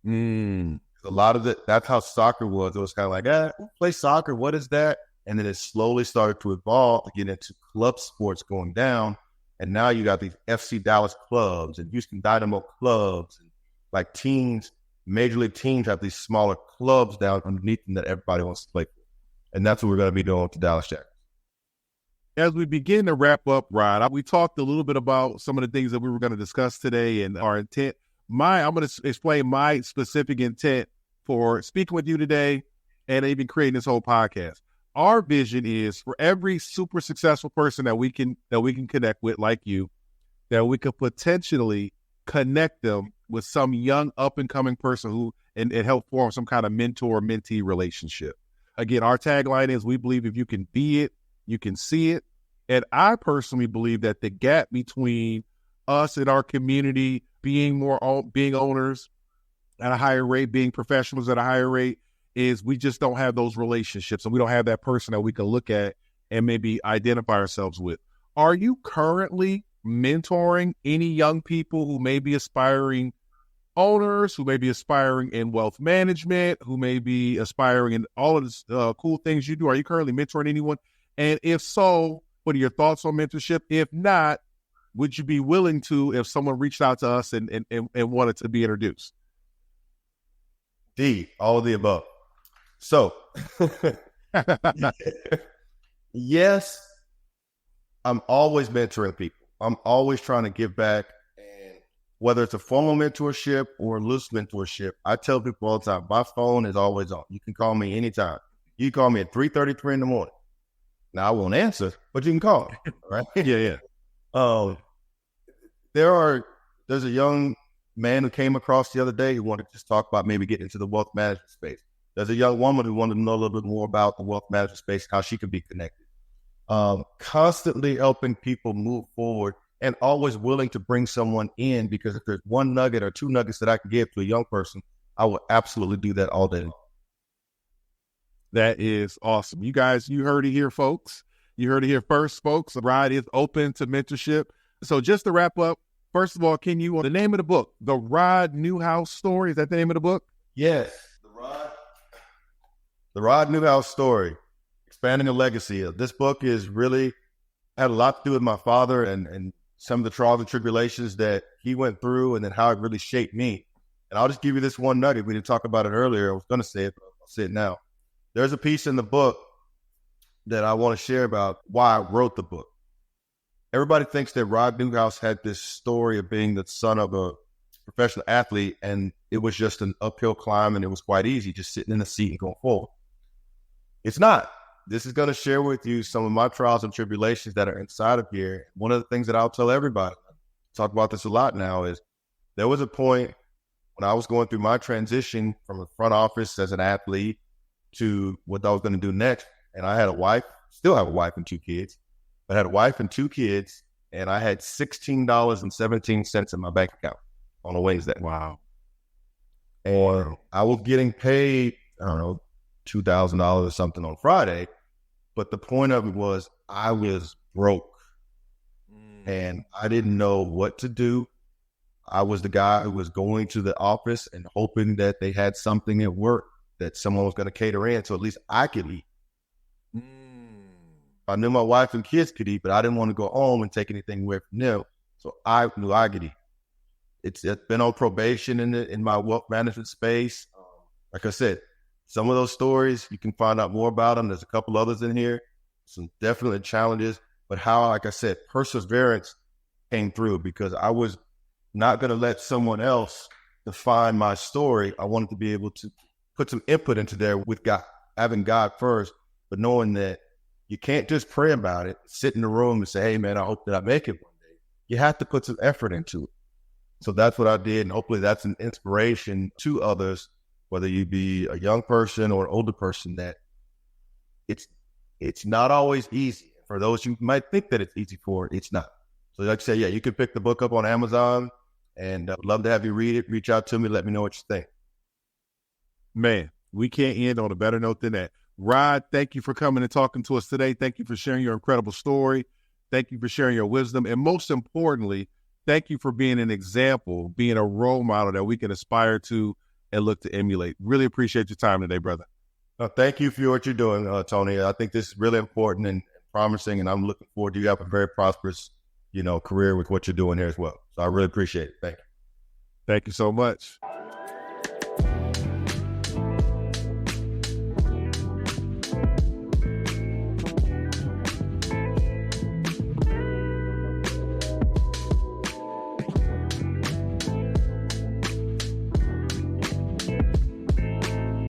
80s. A lot of that's how soccer was. It was kind of like, we'll play soccer. What is that? And then it slowly started to evolve to get into club sports going down. And now you got these FC Dallas clubs and Houston Dynamo clubs, and like teams, major league teams have these smaller clubs down underneath them that everybody wants to play for. And that's what we're going to be doing with the Dallas Jackals. As we begin to wrap up, Rodd, we talked a little bit about some of the things that we were going to discuss today and our intent. I'm going to explain my specific intent for speaking with you today and even creating this whole podcast. Our vision is for every super successful person that we can connect with, like you, that we could potentially connect them with some young up-and-coming person who and help form some kind of mentor-mentee relationship. Again, our tagline is, we believe if you can be it, you can see it. And I personally believe that the gap between us and our community being owners at a higher rate, being professionals at a higher rate, is we just don't have those relationships, and we don't have that person that we can look at and maybe identify ourselves with. Are you currently mentoring any young people who may be aspiring owners, who may be aspiring in wealth management, who may be aspiring in all of the cool things you do? Are you currently mentoring anyone? And if so, what are your thoughts on mentorship? If not, would you be willing to, if someone reached out to us and wanted to be introduced? All of the above. So, yes, I'm always mentoring people. I'm always trying to give back. And whether it's a formal mentorship or loose mentorship, I tell people all the time, my phone is always on. You can call me anytime. You can call me at 3:33 in the morning. Now, I won't answer, but you can call me, right? Yeah. There's a young man who came across the other day who wanted to just talk about maybe getting into the wealth management space. There's a young woman who wanted to know a little bit more about the wealth management space, how she could be connected. Constantly helping people move forward and always willing to bring someone in, because if there's one nugget or two nuggets that I can give to a young person, I will absolutely do that all day long. That is awesome. You guys, you heard it here, folks. You heard it here first, folks. Rodd is open to mentorship. So just to wrap up, first of all, can you, the name of the book, The Rodd Newhouse Story, is that the name of the book? Yes. The Rodd Newhouse Story, Expanding a Legacy. This book is really had a lot to do with my father and some of the trials and tribulations that he went through, and then how it really shaped me. And I'll just give you this one nugget. We didn't talk about it earlier. I was going to say it, but I'll say it now. There's a piece in the book that I want to share about why I wrote the book. Everybody thinks that Rodd Newhouse had this story of being the son of a professional athlete, and it was just an uphill climb, and it was quite easy, just sitting in the seat and going forward. It's not. This is going to share with you some of my trials and tribulations that are inside of here. One of the things that I'll tell everybody, I talk about this a lot now, is there was a point when I was going through my transition from the front office as an athlete to what I was going to do next. And I had a wife, still have a wife and 2 kids, but I had a wife and 2 kids, and I had $16.17 in my bank account on a Wednesday. Wow. And I was getting paid, I don't know, $2,000 or something on Friday. But the point of it was I was broke and I didn't know what to do. I was the guy who was going to the office and hoping that they had something at work that someone was going to cater in so at least I could eat. I knew my wife and kids could eat, but I didn't want to go home and take anything away from them. So I knew I could eat. It's been on probation in my wealth management space. Like I said, some of those stories, you can find out more about them. There's a couple others in here, some definite challenges, but how, like I said, perseverance came through, because I was not going to let someone else define my story. I wanted to be able to put some input into there with God, having God first, but knowing that you can't just pray about it, sit in the room and say, hey, man, I hope that I make it one day. You have to put some effort into it. So that's what I did, and hopefully that's an inspiration to others, whether you be a young person or an older person, that it's not always easy. For those who might think that it's easy for, it's not. So like I say, yeah, you can pick the book up on Amazon, and I would love to have you read it. Reach out to me. Let me know what you think. Man, we can't end on a better note than that. Rodd, thank you for coming and talking to us today. Thank you for sharing your incredible story. Thank you for sharing your wisdom. And most importantly, thank you for being an example, being a role model that we can aspire to and look to emulate. Really appreciate your time today, brother. Thank you for what you're doing, Tony. I think this is really important and promising, and I'm looking forward to you have a very prosperous, career with what you're doing here as well. So I really appreciate it. Thank you. Thank you so much.